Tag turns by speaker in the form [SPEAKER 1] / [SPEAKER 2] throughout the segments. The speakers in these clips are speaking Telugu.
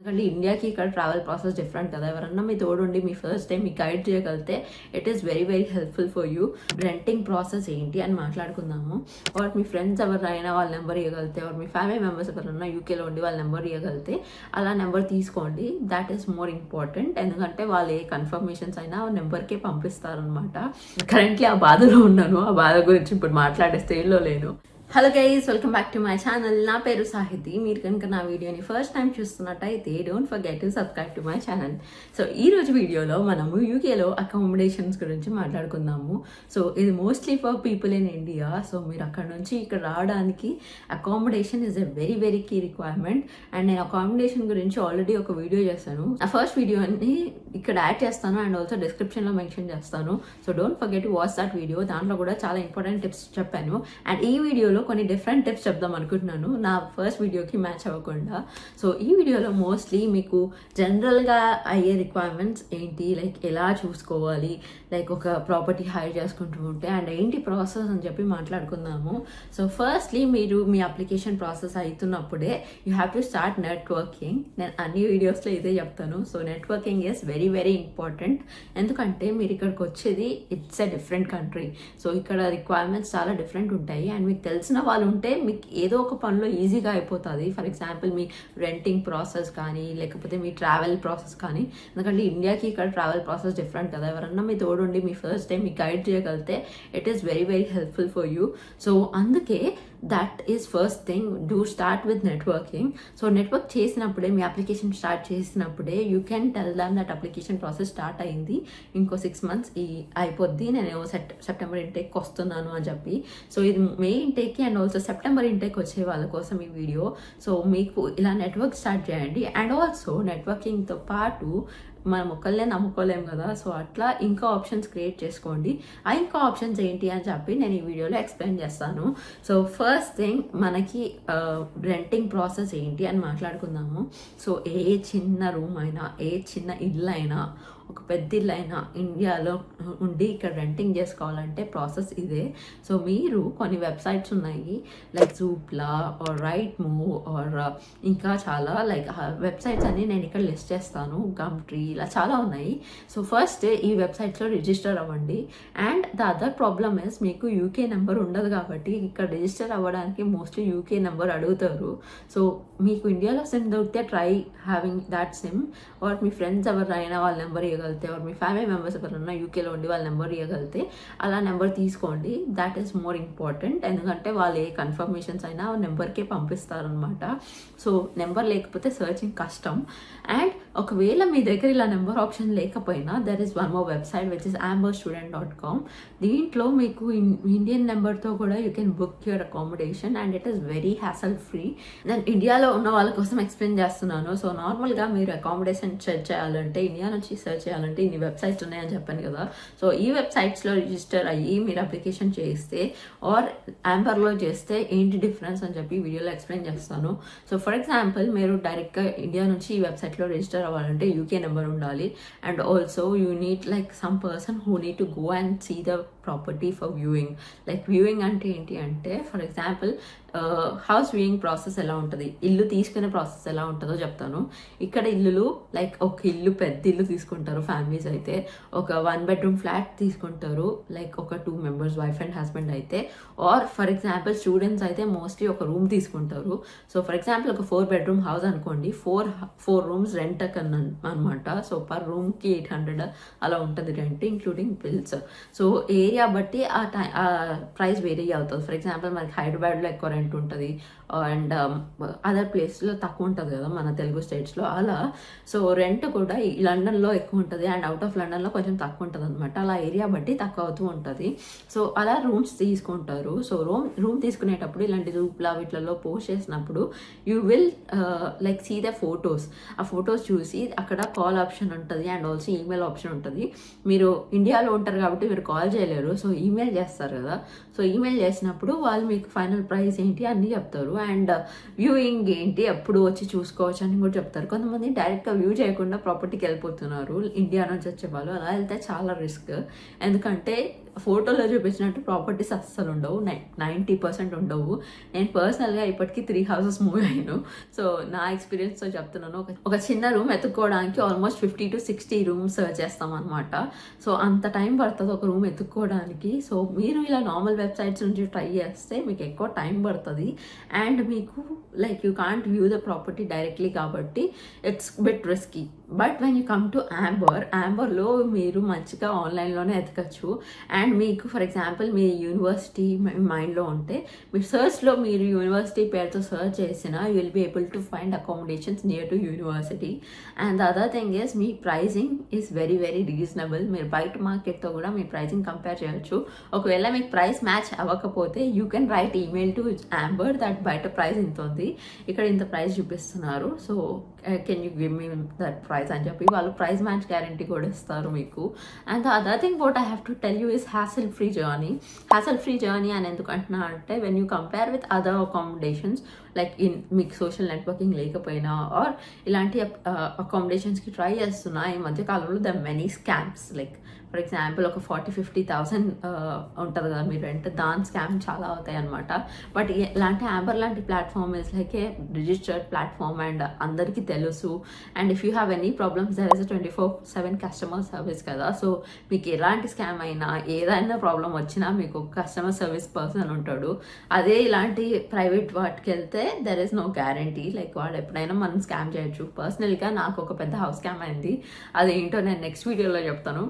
[SPEAKER 1] ఎందుకంటే ఇండియాకి ఇక్కడ ట్రావెల్ ప్రాసెస్ డిఫరెంట్ కదా. ఎవరన్నా మీ తోడుండి మీ ఫస్ట్ టైం మీ గైడ్ చేయగలిగితే it is very very helpful for you. Renting process ఏంటి అని మాట్లాడుకుందాము. ఆర్ మీ ఫ్రెండ్స్ ఎవరైనా వాళ్ళ నెంబర్ ఇవ్వగలిగితే, ఆర్ మీ ఫ్యామిలీ మెంబర్స్ ఎవరైనా యూకేలో ఉండి వాళ్ళ నెంబర్ ఇవ్వగలిగితే అలా నెంబర్ తీసుకోండి. That is more important. ఎందుకంటే వాళ్ళు ఏ కన్ఫర్మేషన్స్ అయినా ఆ నెంబర్కే పంపిస్తారనమాట. కరెంట్లీ ఆ బాధలో ఉన్నాను. ఆ బాధ గురించి ఇప్పుడు మాట్లాడే స్టేజ్లో లేను. Hello guys, welcome back to my channel. నా పేరు సాహితి. మీరు కనుక నా వీడియోని ఫస్ట్ టైం చూస్తున్నట్టయితే don't forget to subscribe to my channel. So ఈ రోజు వీడియోలో మనము యూకేలో అకామిడేషన్స్ గురించి మాట్లాడుకుందాము. సో ఇది mostly for people in India. So మీరు అక్కడ నుంచి ఇక్కడ రావడానికి accommodation is a very very key requirement. And నేను అకామిడేషన్ గురించి ఆల్రెడీ ఒక వీడియో చేశాను. ఆ ఫస్ట్ వీడియోని ఇక్కడ యాడ్ చేస్తాను అండ్ ఆల్సో డిస్క్రిప్షన్లో మెన్షన్ చేస్తాను. So don't forget to watch that video. దాంట్లో కూడా చాలా ఇంపార్టెంట్ టిప్స్ చెప్పాను. అండ్ ఈ వీడియోలో కొన్ని డిఫరెంట్ టిప్స్ చెప్దాం అనుకుంటున్నాను, నా ఫస్ట్ వీడియోకి మ్యాచ్ అవ్వకుండా. సో ఈ వీడియోలో మోస్ట్లీ మీకు జనరల్గా అయ్యే రిక్వైర్మెంట్స్ ఏంటి, లైక్ ఎలా చూసుకోవాలి, లైక్ ఒక ప్రాపర్టీ హైర్ చేసుకుంటూ ఉంటే అండ్ ఏంటి ప్రాసెస్ అని చెప్పి మాట్లాడుకుందాము. సో ఫస్ట్లీ మీరు మీ అప్లికేషన్ ప్రాసెస్ అవుతున్నప్పుడే you have to start networking. నేను అన్ని వీడియోస్లో ఇదే చెప్తాను. So networking is very very important. ఎందుకంటే మీరు ఇక్కడికి వచ్చేది it's a different country. So ఇక్కడ రిక్వైర్మెంట్స్ చాలా డిఫరెంట్ ఉంటాయి. అండ్ మీకు తెలిసిన వాళ్ళు ఉంటే మీకు ఏదో ఒక పనిలో ఈజీగా అయిపోతుంది. For example me renting process కానీ, లేకపోతే మీ ట్రావెల్ ప్రాసెస్ కానీ. ఎందుకంటే ఇండియాకి ఇక్కడ ట్రావెల్ ప్రాసెస్ డిఫరెంట్ కదా. ఎవరన్నా మీ తోడుండి మీ ఫస్ట్ టైం మీ గైడ్ చేయగలిగితే it is very very helpful for you. So అందుకే that is first thing, do start with networking. So network చేసినప్పుడే, మీ అప్లికేషన్ స్టార్ట్ చేసినప్పుడే you can tell them that application process start అయింది, ఇంకో 6 months అయిపోద్ది, నేను సెప్టెంబర్ ఇంటేక్ వస్తున్నాను అని చెప్పి. సో ఇది మే ఇంటేక్కి అండ్ ఆల్సో సెప్టెంబర్ ఇంటేక్ వచ్చే వాళ్ళ కోసం ఈ వీడియో. సో మీకు ఇలా నెట్వర్క్ స్టార్ట్ చేయండి. అండ్ ఆల్సో నెట్వర్కింగ్తో పాటు మనం ఒకళ్ళే నమ్ముకోలేము కదా. సో అట్లా ఇంకా ఆప్షన్స్ క్రియేట్ చేసుకోండి. ఆ ఇంకా ఆప్షన్స్ ఏంటి అని చెప్పి నేను ఈ వీడియోలో ఎక్స్ప్లెయిన్ చేస్తాను. సో ఫస్ట్ థింగ్, మనకి రెంటింగ్ ప్రాసెస్ ఏంటి అని మాట్లాడుకుందాము. సో ఏ చిన్న రూమ్ అయినా, ఏ చిన్న ఇల్లు అయినా, ఒక పెద్ద ఇల్లు అయినా ఇండియాలో ఉండి ఇక్కడ రెంటింగ్ చేసుకోవాలంటే ప్రాసెస్ ఇదే. సో మీరు కొన్ని వెబ్సైట్స్ ఉన్నాయి, like Zoopla or Rightmove or ఇంకా చాలా లైక్ వెబ్సైట్స్ అన్ని నేను ఇక్కడ లిస్ట్ చేస్తాను. గమ్ట్రీ, ఇలా చాలా ఉన్నాయి. సో ఫస్ట్ ఈ వెబ్సైట్స్లో రిజిస్టర్ అవ్వండి. And the other problem is, మీకు యూకే నెంబర్ ఉండదు కాబట్టి ఇక్కడ రిజిస్టర్ అవ్వడానికి మోస్ట్లీ యూకే నెంబర్ అడుగుతారు. సో మీకు ఇండియాలో సిమ్ దొరికితే try having that SIM. Or మీ ఫ్రెండ్స్ ఎవరైనా వాళ్ళ నెంబర్ ఇవ్వగలిగితే, ఆర్ మీ ఫ్యామిలీ మెంబర్స్ ఎవరైనా యూకేలో ఉండి వాళ్ళ నెంబర్ ఇవ్వగలిగితే అలా నెంబర్ తీసుకోండి. That is more important. ఎందుకంటే వాళ్ళు ఏ కన్ఫర్మేషన్స్ అయినా ఆ నెంబర్కే పంపిస్తారనమాట. సో నెంబర్ లేకపోతే సర్చింగ్ కష్టం. అండ్ ఒకవేళ మీ దగ్గర ఇలా నెంబర్ ఆప్షన్ లేకపోయినా there is one more website which is amberstudent.com. దీంట్లో మీకు ఇండియన్ నెంబర్తో కూడా you can book your accommodation and it is very hassle free. నేను ఇండియాలో ఉన్న వాళ్ళ కోసం ఎక్స్ప్లెయిన్ చేస్తున్నాను. సో నార్మల్గా మీరు అకామిడేషన్ సెర్చ్ చేయాలంటే, ఇండియా నుంచి సెర్చ్ చేయాలంటే ఇన్ని వెబ్సైట్స్ ఉన్నాయని చెప్పాను కదా. సో ఈ వెబ్సైట్స్లో రిజిస్టర్ అయ్యి మీరు అప్లికేషన్ చేస్తే ఆర్ యాంబర్లో చేస్తే ఏంటి డిఫరెన్స్ అని చెప్పి వీడియోలో ఎక్స్ప్లెయిన్ చేస్తాను. సో ఫర్ ఎగ్జాంపుల్, మీరు డైరెక్ట్గా ఇండియా నుంచి ఈ వెబ్సైట్లో రిజిస్టర్ అవ్వాలంటే యూకే నెంబర్ ఉండాలి. And also you need like some person who need to go and see the property for viewing. Like viewing అంటే ఏంటి అంటే, for example house viewing process ఎలా ఉంటుంది, ఇల్లు తీసుకునే ప్రాసెస్ ఎలా ఉంటుందో చెప్తాను. ఇక్కడ ఇల్లులు లైక్ ఒక ఇల్లు, పెద్ద ఇల్లు తీసుకుంటారు ఫ్యామిలీస్ అయితే. ఒక 1 bedroom ఫ్లాట్ తీసుకుంటారు, లైక్ ఒక 2 members వైఫ్ అండ్ హస్బెండ్ అయితే. ఆర్ ఫర్ ఎగ్జాంపుల్ స్టూడెంట్స్ అయితే మోస్ట్లీ ఒక రూమ్ తీసుకుంటారు. సో ఫర్ ఎగ్జాంపుల్ ఒక 4 bedroom హౌస్ అనుకోండి, 4 rooms రెంట్ అనమాట. సో పర్ రూమ్కి 800 అలా ఉంటుంది rent, including bills. So area బట్టి ఆ ప్రైస్ వేరీ అవుతుంది. ఫర్ ఎగ్జాంపుల్ మనకి హైదరాబాద్లో ఎక్కువ రెంట్ ఉంటుంది అండ్ అదర్ ప్లేస్లో తక్కువ ఉంటుంది కదా మన తెలుగు స్టేట్స్లో అలా. సో రెంట్ కూడా లండన్లో ఎక్కువ ఉంటుంది అండ్ అవుట్ ఆఫ్ లండన్లో కొంచెం తక్కువ ఉంటుంది అనమాట. అలా ఏరియా బట్టి తక్కువ అవుతూ ఉంటుంది. సో అలా రూమ్స్ తీసుకుంటారు. సో రూమ్ తీసుకునేటప్పుడు ఇలాంటి రూప్లా వీటిలలో పోస్ట్ చేసినప్పుడు you will like see the photos. ఆ ఫొటోస్ చూసి అక్కడ కాల్ ఆప్షన్ ఉంటుంది అండ్ ఆల్సో ఈమెయిల్ ఆప్షన్ ఉంటుంది. మీరు ఇండియాలో ఉంటారు కాబట్టి మీరు కాల్ చేయలేరు, సో ఈమెయిల్ చేస్తారు కదా. సో ఈమెయిల్ చేసినప్పుడు వాళ్ళు మీకు ఫైనల్ ప్రైస్ ఏంటి అన్నీ చెప్తారు. అండ్ వ్యూయింగ్ ఏంటి ఎప్పుడు వచ్చి చూసుకోవచ్చు అని కూడా చెప్తారు. కొంతమంది డైరెక్ట్గా వ్యూ చేయకుండా ప్రాపర్టీకి వెళ్ళిపోతున్నారు ఇండియా నుంచి వచ్చే వాళ్ళు. అలా వెళ్తే చాలా రిస్క్, ఎందుకంటే ఫోటోలో చూపించినట్టు ప్రాపర్టీస్ అస్సలు ఉండవు, 90% ఉండవు. నేను పర్సనల్గా ఇప్పటికీ 3 houses మూవ్ అయ్యాను. సో నా ఎక్స్పీరియన్స్తో చెప్తున్నాను. ఒక చిన్న రూమ్ ఎత్తుక్కోవడానికి ఆల్మోస్ట్ 50 to 60 రూమ్స్ సర్చ్ చేస్తాం అనమాట. సో అంత టైం పడుతుంది ఒక రూమ్ ఎత్తుక్కోవడానికి. సో మీరు ఇలా నార్మల్ వెబ్సైట్స్ నుంచి ట్రై చేస్తే మీకు ఎక్కువ టైం పడుతుంది అండ్ మీకు like you can't view the property directly, కాబట్టి it's bit risky. But when you come to యాంబర్లో మీరు మంచిగా ఆన్లైన్లోనే ఎతకచ్చు. అండ్ మీకు ఫర్ ఎగ్జాంపుల్ మీ యూనివర్సిటీ మైండ్లో ఉంటే మీరు సర్చ్లో మీరు యూనివర్సిటీ పేరుతో సర్చ్ చేసినా you will be able to find accommodations near to university. And the other thing is మీ pricing is very very reasonable. మీరు బయట మార్కెట్తో కూడా మీ ప్రైజింగ్ కంపేర్ చేయొచ్చు. ఒకవేళ మీకు ప్రైస్ మ్యాచ్ అవ్వకపోతే you can write email to Amber that బయట ప్రైస్ ఇంత ఉంది, ఇక్కడ ఇంత ప్రైస్ చూపిస్తున్నారు, so can you give me that price అని చెప్పి వాళ్ళు ప్రైస్ మ్యాచ్ గ్యారంటీ కూడా ఇస్తారు మీకు. And the other thing what I have to tell you is hassle free journey అని ఎందుకు అంటున్నా అంటే when you compare with other accommodations like మీకు సోషల్ నెట్వర్కింగ్ లేకపోయినా ఆర్ ఇలాంటి అకామిడేషన్స్కి ట్రై చేస్తున్నా ఈ మధ్య కాలంలో the many scams. Like for example ఒక 40,000-50,000 ఉంటుంది కదా మీ రెంట్, దాని స్కామ్ చాలా అవుతాయి అనమాట. బట్ ఇలాంటి యాంబర్ లాంటి platform is like a registered platform and అందరికీ తెలుసు. And if you have any problems there is 24/7 customer service కదా. సో మీకు ఎలాంటి స్కామ్ అయినా ఏదైనా ప్రాబ్లం వచ్చినా మీకు కస్టమర్ సర్వీస్ పర్సన్ ఉంటాడు. అదే ఇలాంటి ప్రైవేట్ వాటికి వెళ్తే there is no guarantee, like వాడు ఎప్పుడైనా మనం స్కామ్ చేయొచ్చు. పర్సనల్గా నాకు ఒక పెద్ద హౌస్ స్కామ్ అయింది, అదేంటో నేను నెక్స్ట్ వీడియోలో చెప్తాను.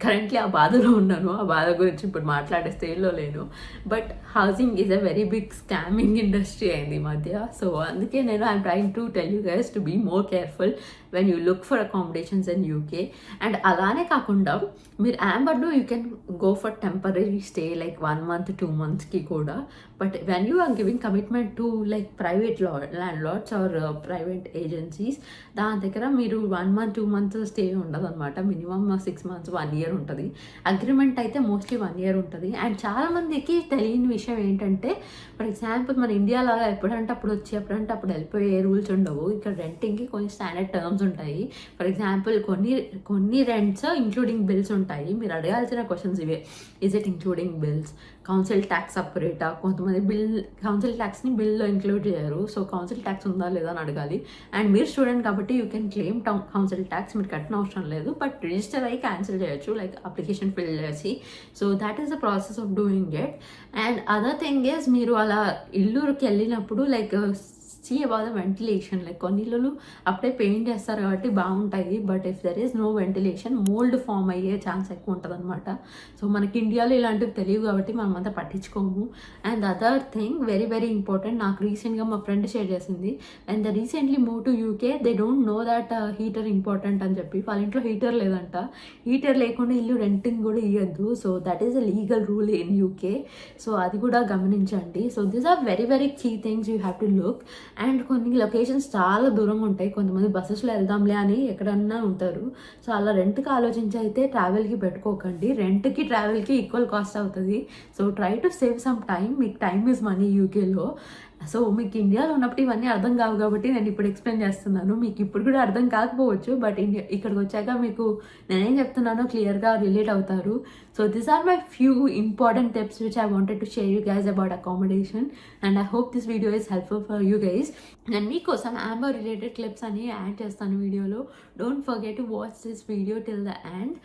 [SPEAKER 1] కరెంట్లీ ఆ బాధలో ఉన్నాను, ఆ బాధ గురించి ఇప్పుడు మాట్లాడే స్టేజ్లో లేను. But housing is a very big scamming industry అయింది ఈ మధ్య. సో అందుకే నేను I'm trying to tell you guys to be more careful when you look for accommodations in UK. And అలానే కాకుండా మీరు యాంబర్లో you can go for temporary stay like 1 month 2 monthsకి కూడా. But when you are giving commitment to like private landlords or private agencies, దాని దగ్గర మీరు 1 month 2 months స్టే ఉండదు అనమాట. మినిమమ్ 6 months 1 year ఉంటుంది. అగ్రిమెంట్ అయితే మోస్ట్లీ 1 year ఉంటుంది. అండ్ చాలా మందికి తెలియని విషయం ఏంటంటే ఫర్ ఎగ్జాంపుల్ మన ఇండియాలో ఎప్పుడంటే అప్పుడు వచ్చి ఎప్పుడంటే అప్పుడు వెళ్ళిపోయే రూల్స్ ఉండవు. ఇక్కడ రెంటింగ్కి కొన్ని స్టాండర్డ్ టర్మ్స్ ఉంటాయి. ఫర్ ఎగ్జాంపుల్ కొన్ని రెంట్స్ ఇంక్లూడింగ్ బిల్స్ ఉంటాయి. మీరు అడగాల్సిన క్వశ్చన్స్ ఇవే, is it including bills, council tax సపరేటా. కొంతమంది కౌన్సిల్ ట్యాక్స్ని బిల్లో ఇంక్లూడ్ చేయరు, సో కౌన్సిల్ ట్యాక్స్ ఉందా లేదా అని అడగాలి. అండ్ మీరు స్టూడెంట్ కాబట్టి you can claim council tax, మీరు కట్టిన అవసరం లేదు. బట్ రిజిస్టర్ అయ్యి క్యాన్సిల్ చేయొచ్చు లైక్ అప్లికేషన్ ఫిల్ చేసి. So that is the process of doing it. And other thing is మీరు అలా ఇల్లుకి వెళ్ళినప్పుడు like see about the ventilation. Like కొన్ని ఇల్లులు అప్పుడే పెయింట్ చేస్తారు కాబట్టి బాగుంటాయి, but if there is no ventilation mould form అయ్యే ఛాన్స్ ఎక్కువ ఉంటుంది అనమాట. సో మనకి ఇండియాలో ఇలాంటివి తెలియదు కాబట్టి మనం అంతా పట్టించుకోము. And other thing very very important, నాకు రీసెంట్గా మా ఫ్రెండ్ షేర్ చేసింది. And the recently move to UK, they don't know that heater important అని చెప్పి. వాళ్ళ ఇంట్లో హీటర్ లేదంట. హీటర్ లేకుండా ఇల్లు రెంటింగ్ కూడా ఇవ్వద్దు. So that is a legal rule in UK. So అది కూడా గమనించండి. So these are very very key things you have to look. And కొన్ని లొకేషన్స్ చాలా దూరంగా ఉంటాయి. కొంతమంది బస్సెస్లో వెళ్దాంలే అని ఎక్కడన్నా ఉంటారు. సో అలా రెంట్కి ఆలోచించి అయితే ట్రావెల్కి పెట్టుకోకండి. రెంట్కి ట్రావెల్కి ఈక్వల్ కాస్ట్ అవుతుంది. So try to save some time. మీకు టైమ్ ఈజ్ మనీ యూకేలో. సో మీకు ఇండియాలో ఉన్నప్పుడు ఇవన్నీ అర్థం కావు కాబట్టి నేను ఇప్పుడు ఎక్స్ప్లెయిన్ చేస్తున్నాను. మీకు ఇప్పుడు కూడా అర్థం కాకపోవచ్చు, బట్ ఇక్కడికి వచ్చాక మీకు నేనేం చెప్తున్నానో క్లియర్గా రిలేట్ అవుతారు. So these are my few important tips which I wanted to share you guys about accommodation. And I hope this video is helpful for you guys. నేను మీకోసం యాంబర్ రిలేటెడ్ క్లిప్స్ అని యాడ్ చేస్తాను వీడియోలో. Don't forget to watch this video till the end.